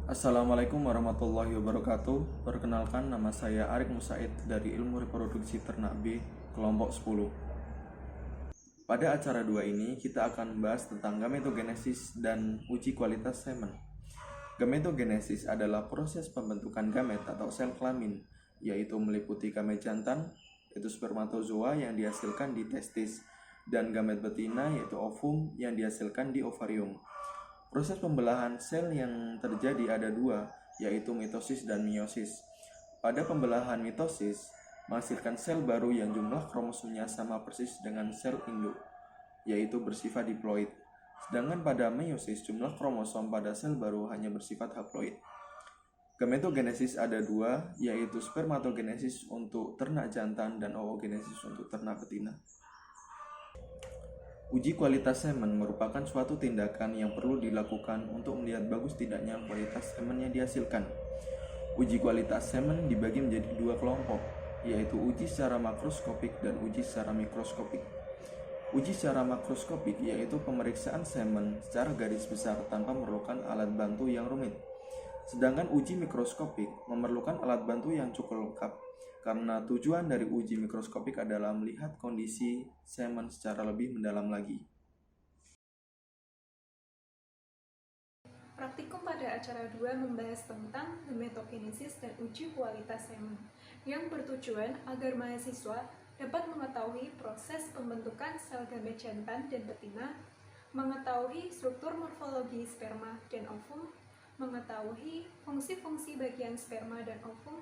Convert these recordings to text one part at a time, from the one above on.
Assalamualaikum warahmatullahi wabarakatuh. Perkenalkan, nama saya Arik Musaid dari Ilmu Reproduksi Ternak B, kelompok 10. Pada acara 2 ini, kita akan membahas tentang gametogenesis dan uji kualitas semen. Gametogenesis adalah proses pembentukan gamet atau sel kelamin, yaitu meliputi gamet jantan, yaitu spermatozoa yang dihasilkan di testis, dan gamet betina, yaitu ovum yang dihasilkan di ovarium. Proses pembelahan sel yang terjadi ada dua, yaitu mitosis dan meiosis. Pada pembelahan mitosis, menghasilkan sel baru yang jumlah kromosomnya sama persis dengan sel induk, yaitu bersifat diploid. Sedangkan pada meiosis, jumlah kromosom pada sel baru hanya bersifat haploid. Gametogenesis ada dua, yaitu spermatogenesis untuk ternak jantan dan oogenesis untuk ternak betina. Uji kualitas semen merupakan suatu tindakan yang perlu dilakukan untuk melihat bagus tidaknya kualitas semen yang dihasilkan. Uji kualitas semen dibagi menjadi dua kelompok, yaitu uji secara makroskopik dan uji secara mikroskopik. Uji secara makroskopik yaitu pemeriksaan semen secara garis besar tanpa memerlukan alat bantu yang rumit. Sedangkan uji mikroskopik memerlukan alat bantu yang cukup lengkap, karena tujuan dari uji mikroskopik adalah melihat kondisi semen secara lebih mendalam lagi. Praktikum pada acara 2 membahas tentang gametogenesis dan uji kualitas semen, yang bertujuan agar mahasiswa dapat mengetahui proses pembentukan sel gamet jantan dan betina, mengetahui struktur morfologi sperma dan ovum, mengetahui fungsi-fungsi bagian sperma dan ovum,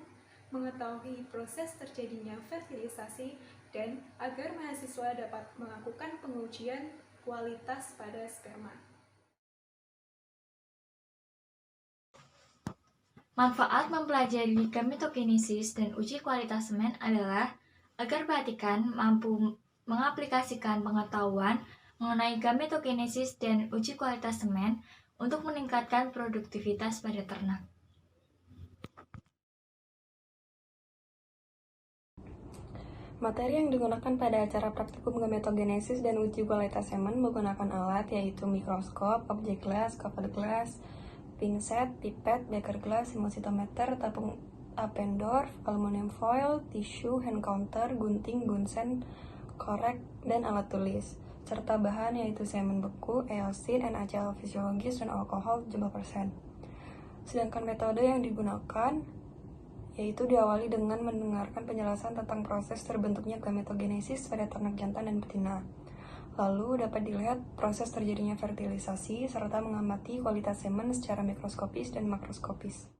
mengetahui proses terjadinya fertilisasi, dan agar mahasiswa dapat melakukan pengujian kualitas pada sperma. Manfaat mempelajari gametogenesis dan uji kualitas semen adalah agar perhatikan mampu mengaplikasikan pengetahuan mengenai gametogenesis dan uji kualitas semen untuk meningkatkan produktivitas pada ternak. Materi yang digunakan pada acara praktikum gametogenesis dan uji kualitas semen menggunakan alat yaitu mikroskop, objek glass, covered glass, pinset, pipet, beaker glass, hemositometer, tabung Appendorf, aluminium foil, tisu, hand counter, gunting, bunsen, korek, dan alat tulis, serta bahan yaitu semen beku, eosin, NaCl fisiologis, dan alkohol 70%. Sedangkan metode yang digunakan yaitu diawali dengan mendengarkan penjelasan tentang proses terbentuknya gametogenesis pada ternak jantan dan betina. Lalu dapat dilihat proses terjadinya fertilisasi serta mengamati kualitas semen secara mikroskopis dan makroskopis.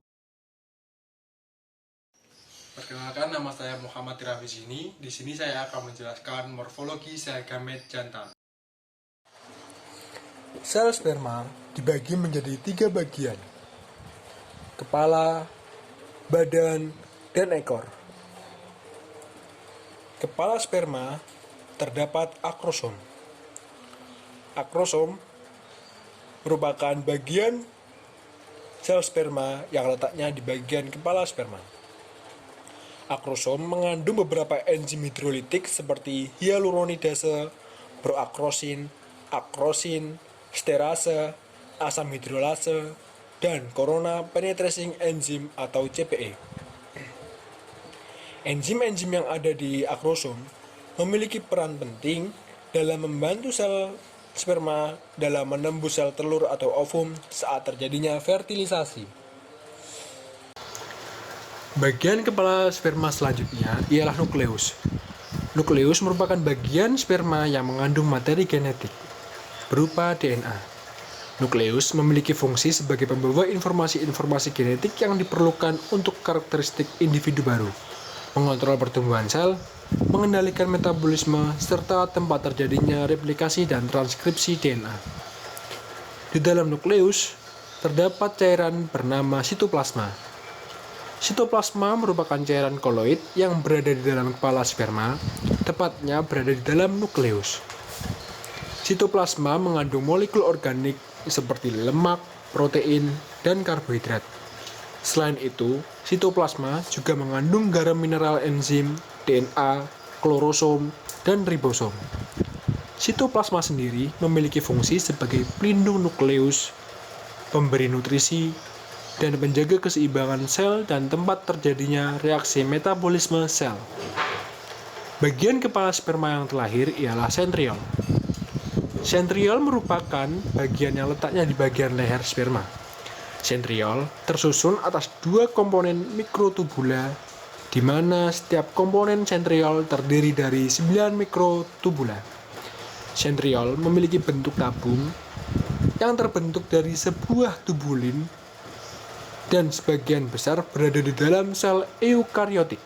Perkenalkan, nama saya Muhammad Tirafizini. Di sini saya akan menjelaskan morfologi sel gamet jantan. Sel sperma dibagi menjadi 3 bagian: kepala, badan, dan ekor. Kepala sperma terdapat akrosom. Akrosom merupakan bagian sel sperma yang letaknya di bagian kepala sperma. Akrosom mengandung beberapa enzim hidrolitik seperti hyaluronidase, proakrosin, akrosin, sterase, asam hidrolase, dan corona penetracing enzyme atau CPE. Enzim-enzim yang ada di akrosom memiliki peran penting dalam membantu sel sperma dalam menembus sel telur atau ovum saat terjadinya fertilisasi. Bagian kepala sperma selanjutnya ialah nukleus. Nukleus merupakan bagian sperma yang mengandung materi genetik berupa DNA. Nukleus memiliki fungsi sebagai pembawa informasi-informasi genetik yang diperlukan untuk karakteristik individu baru, mengontrol pertumbuhan sel, mengendalikan metabolisme, serta tempat terjadinya replikasi dan transkripsi DNA. Di dalam nukleus, terdapat cairan bernama sitoplasma. Sitoplasma merupakan cairan koloid yang berada di dalam kepala sperma, tepatnya berada di dalam nukleus. Sitoplasma mengandung molekul organik seperti lemak, protein, dan karbohidrat. Selain itu, sitoplasma juga mengandung garam mineral enzim, DNA, klorosom, dan ribosom. Sitoplasma sendiri memiliki fungsi sebagai pelindung nukleus, pemberi nutrisi, dan menjaga keseimbangan sel dan tempat terjadinya reaksi metabolisme sel. Bagian kepala sperma yang terlahir ialah sentriol. Sentriol merupakan bagian yang letaknya di bagian leher sperma. Sentriol tersusun atas dua komponen mikrotubula, di mana setiap komponen sentriol terdiri dari 9 mikrotubula. Sentriol memiliki bentuk tabung yang terbentuk dari sebuah tubulin dan sebagian besar berada di dalam sel eukariotik.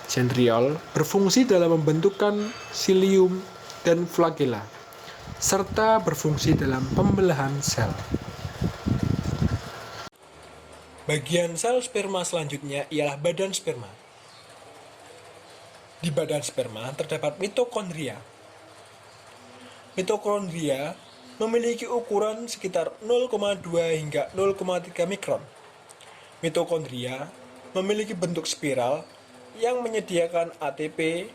Sentriol berfungsi dalam pembentukan silium dan flagela, serta berfungsi dalam pembelahan sel. Bagian sel sperma selanjutnya ialah badan sperma. Di badan sperma terdapat mitokondria. Mitokondria memiliki ukuran sekitar 0,2 hingga 0,3 mikron. Mitokondria memiliki bentuk spiral yang menyediakan ATP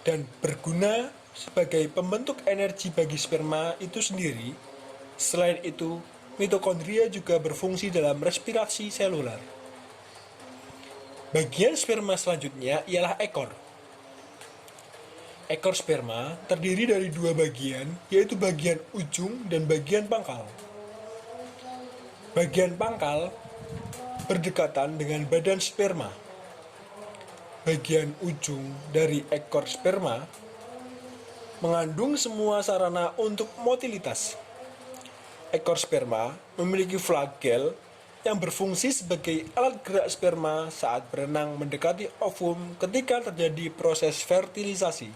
dan berguna sebagai pembentuk energi bagi sperma itu sendiri. Selain itu, mitokondria juga berfungsi dalam respirasi seluler. Bagian sperma selanjutnya ialah ekor. Ekor sperma terdiri dari dua bagian, yaitu bagian ujung dan bagian pangkal. Bagian pangkal berdekatan dengan badan sperma. Bagian ujung dari ekor sperma mengandung semua sarana untuk motilitas. Ekor sperma memiliki flagel yang berfungsi sebagai alat gerak sperma saat berenang mendekati ovum ketika terjadi proses fertilisasi.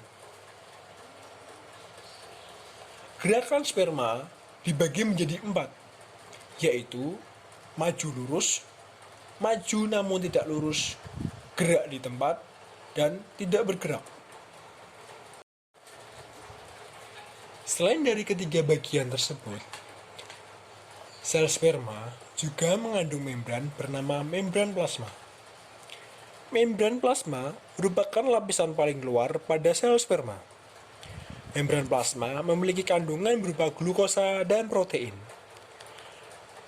Gerakan sperma dibagi menjadi 4, yaitu maju lurus, maju namun tidak lurus, gerak di tempat, dan tidak bergerak. Selain dari ketiga bagian tersebut, sel sperma juga mengandung membran bernama membran plasma. Membran plasma merupakan lapisan paling luar pada sel sperma. Membran plasma memiliki kandungan berupa glukosa dan protein.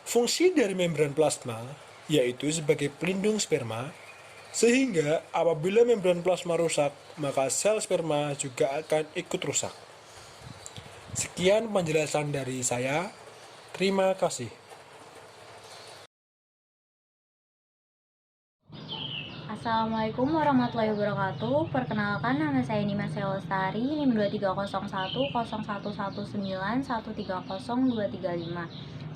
Fungsi dari membran plasma yaitu sebagai pelindung sperma, sehingga apabila membran plasma rusak, maka sel sperma juga akan ikut rusak. Sekian penjelasan dari saya. Terima kasih. Assalamualaikum warahmatullahi wabarakatuh. Perkenalkan, nama saya Nima Lestari, NIM 23011010131302305.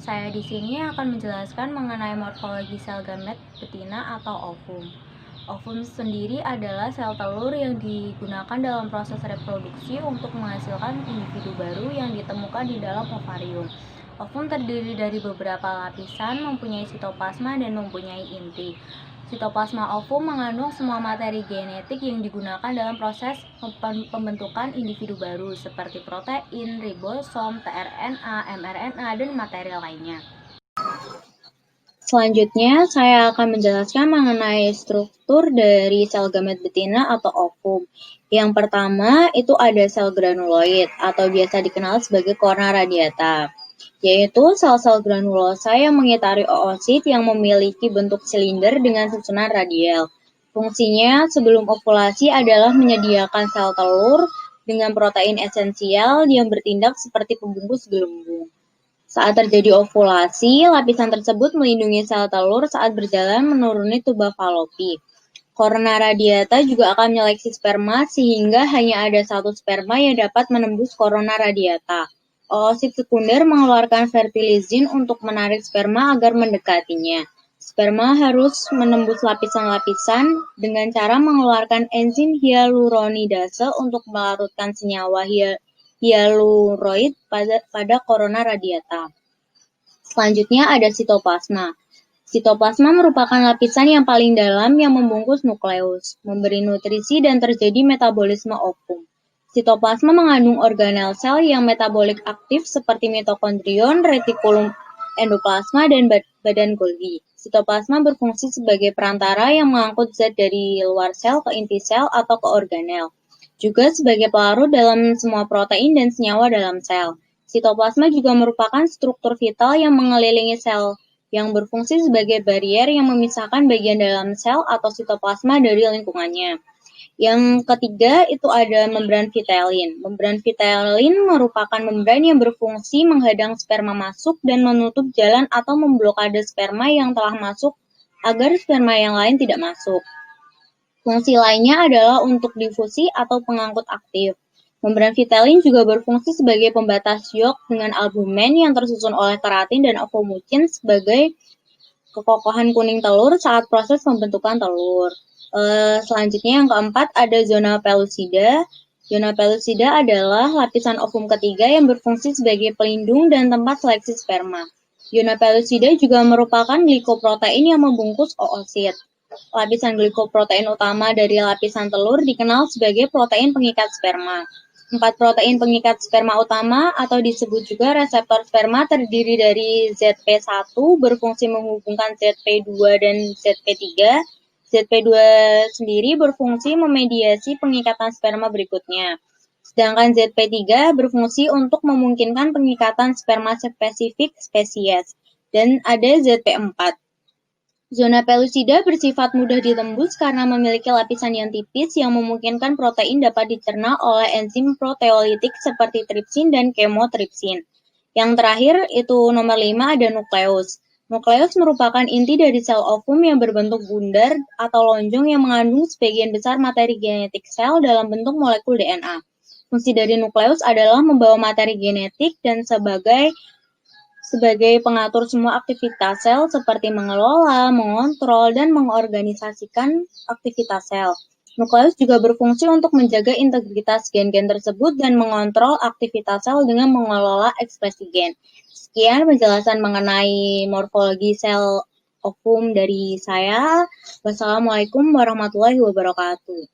Saya di sini akan menjelaskan mengenai morfologi sel gamet betina atau ovum. Ovum sendiri adalah sel telur yang digunakan dalam proses reproduksi untuk menghasilkan individu baru yang ditemukan di dalam ovarium. Ovum terdiri dari beberapa lapisan, mempunyai sitoplasma dan mempunyai inti. Sitoplasma ovum mengandung semua materi genetik yang digunakan dalam proses pembentukan individu baru seperti protein, ribosom, tRNA, mRNA, dan materi lainnya. Selanjutnya, saya akan menjelaskan mengenai struktur dari sel gamet betina atau ovum. Yang pertama, itu ada sel granuloid atau biasa dikenal sebagai corona radiata, yaitu sel-sel granulosa yang mengitari oosit yang memiliki bentuk silinder dengan susunan radial. Fungsinya sebelum ovulasi adalah menyediakan sel telur dengan protein esensial yang bertindak seperti pembungkus gelembung. Saat terjadi ovulasi, lapisan tersebut melindungi sel telur saat berjalan menuruni tuba falopi. Corona radiata juga akan menyeleksi sperma sehingga hanya ada satu sperma yang dapat menembus corona radiata. Oosit sekunder mengeluarkan fertilizin untuk menarik sperma agar mendekatinya. Sperma harus menembus lapisan-lapisan dengan cara mengeluarkan enzim hyaluronidase untuk melarutkan senyawa hyaluroid pada corona radiata. Selanjutnya ada sitoplasma. Sitoplasma merupakan lapisan yang paling dalam yang membungkus nukleus, memberi nutrisi dan terjadi metabolisme ovum. Sitoplasma mengandung organel sel yang metabolik aktif seperti mitokondrion, retikulum endoplasma, dan badan Golgi. Sitoplasma berfungsi sebagai perantara yang mengangkut zat dari luar sel ke inti sel atau ke organel. Juga sebagai pelarut dalam semua protein dan senyawa dalam sel. Sitoplasma juga merupakan struktur vital yang mengelilingi sel yang berfungsi sebagai barier yang memisahkan bagian dalam sel atau sitoplasma dari lingkungannya. Yang ketiga itu ada membran vitelin. Membran vitelin merupakan membran yang berfungsi menghadang sperma masuk dan menutup jalan atau memblokade sperma yang telah masuk agar sperma yang lain tidak masuk. Fungsi lainnya adalah untuk difusi atau pengangkut aktif. Membran vitelin juga berfungsi sebagai pembatas yolk dengan albumen yang tersusun oleh keratin dan ovomucin sebagai kekokohan kuning telur saat proses pembentukan telur. Selanjutnya yang keempat ada zona pellucida. Zona pellucida adalah lapisan ovum ketiga yang berfungsi sebagai pelindung dan tempat seleksi sperma. Zona pellucida juga merupakan glikoprotein yang membungkus oosit. Lapisan glikoprotein utama dari lapisan telur dikenal sebagai protein pengikat sperma. 4 protein pengikat sperma utama atau disebut juga reseptor sperma terdiri dari ZP1 berfungsi menghubungkan ZP2 dan ZP3. ZP2 sendiri berfungsi memediasi pengikatan sperma berikutnya. Sedangkan ZP3 berfungsi untuk memungkinkan pengikatan sperma spesifik spesies. Dan ada ZP4. Zona pellucida bersifat mudah ditembus karena memiliki lapisan yang tipis yang memungkinkan protein dapat dicerna oleh enzim proteolitik seperti tripsin dan kemotripsin. Yang terakhir itu nomor 5 ada nukleus. Nukleus merupakan inti dari sel ovum yang berbentuk bundar atau lonjong yang mengandung sebagian besar materi genetik sel dalam bentuk molekul DNA. Fungsi dari nukleus adalah membawa materi genetik dan sebagai pengatur semua aktivitas sel seperti mengelola, mengontrol, dan mengorganisasikan aktivitas sel. Nukleus juga berfungsi untuk menjaga integritas gen-gen tersebut dan mengontrol aktivitas sel dengan mengelola ekspresi gen. Sekian penjelasan mengenai morfologi sel ovum dari saya. Wassalamualaikum warahmatullahi wabarakatuh.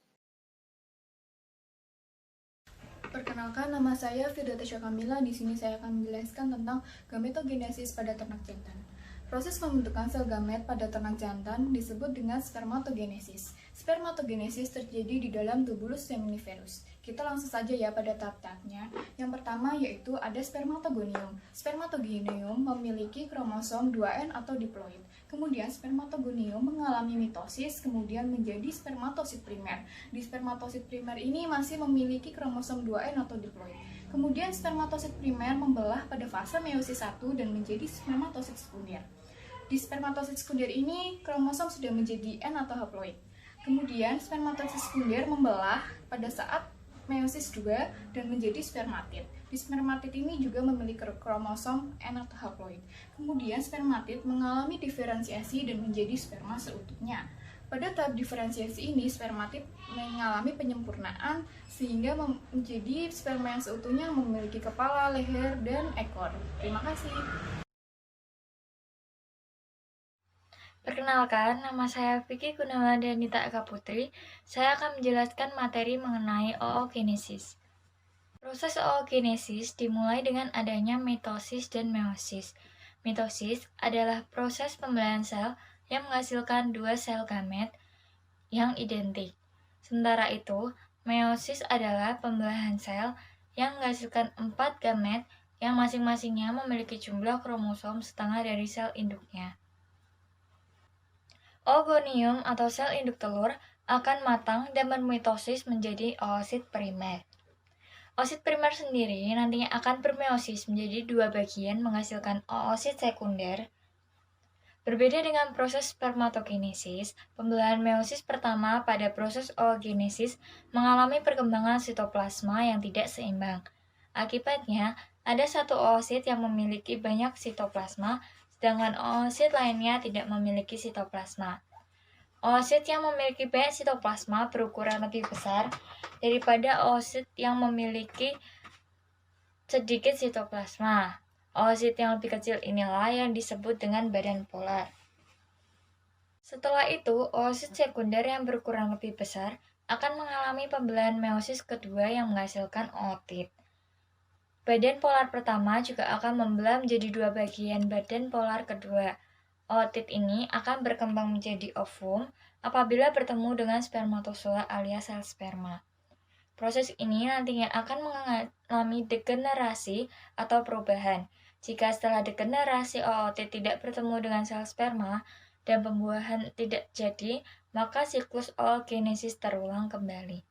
Perkenalkan, nama saya Firda Tasya Kamila. Di sini saya akan menjelaskan tentang gametogenesis pada ternak jantan. Proses pembentukan sel gamet pada ternak jantan disebut dengan spermatogenesis. Spermatogenesis terjadi di dalam tubulus seminiferus. Kita langsung saja ya pada tahap-tahapnya. Yang pertama yaitu ada spermatogonium. Spermatogonium memiliki kromosom 2N atau diploid. Kemudian spermatogonium mengalami mitosis, kemudian menjadi spermatosit primer. Di spermatosit primer ini masih memiliki kromosom 2N atau diploid. Kemudian spermatosit primer membelah pada fase meiosis 1 dan menjadi spermatosit sekunder. Di spermatosit sekunder ini kromosom sudah menjadi N atau haploid. Kemudian spermatosit sekunder membelah pada saat meiosis 2 dan menjadi spermatid. Di spermatid ini juga memiliki kromosom N atau haploid. Kemudian spermatid mengalami diferensiasi dan menjadi sperma seutuhnya. Pada tahap diferensiasi ini, spermatid mengalami penyempurnaan sehingga menjadi sperma yang seutuhnya memiliki kepala, leher, dan ekor. Terima kasih. Perkenalkan, nama saya Vicky Gunawandanita Eka Putri. Saya akan menjelaskan materi mengenai oogenesis. Proses oogenesis dimulai dengan adanya mitosis dan meiosis. Mitosis adalah proses pembelahan sel yang menghasilkan 2 sel gamet yang identik. Sementara itu, meiosis adalah pembelahan sel yang menghasilkan 4 gamet yang masing-masingnya memiliki jumlah kromosom setengah dari sel induknya. Oogonium atau sel induk telur akan matang dan bermitosis menjadi oosit primer. Oosit primer sendiri nantinya akan bermeiosis menjadi 2 bagian menghasilkan oosit sekunder. Berbeda dengan proses spermatogenesis, pembelahan meiosis pertama pada proses oogenesis mengalami perkembangan sitoplasma yang tidak seimbang. Akibatnya, ada satu oosit yang memiliki banyak sitoplasma, sedangkan oosit lainnya tidak memiliki sitoplasma. Oosit yang memiliki banyak sitoplasma berukuran lebih besar daripada oosit yang memiliki sedikit sitoplasma. Oosit yang lebih kecil inilah yang disebut dengan badan polar. Setelah itu, oosit sekunder yang berukuran lebih besar akan mengalami pembelahan meiosis kedua yang menghasilkan ootit. Badan polar pertama juga akan membelah menjadi 2 bagian badan polar kedua. Ootit ini akan berkembang menjadi ovum apabila bertemu dengan spermatozoa alias sel sperma. Proses ini nantinya akan mengalami degenerasi atau perubahan. Jika setelah degenerasi OOT tidak bertemu dengan sel sperma dan pembuahan tidak jadi, maka siklus oogenesis terulang kembali.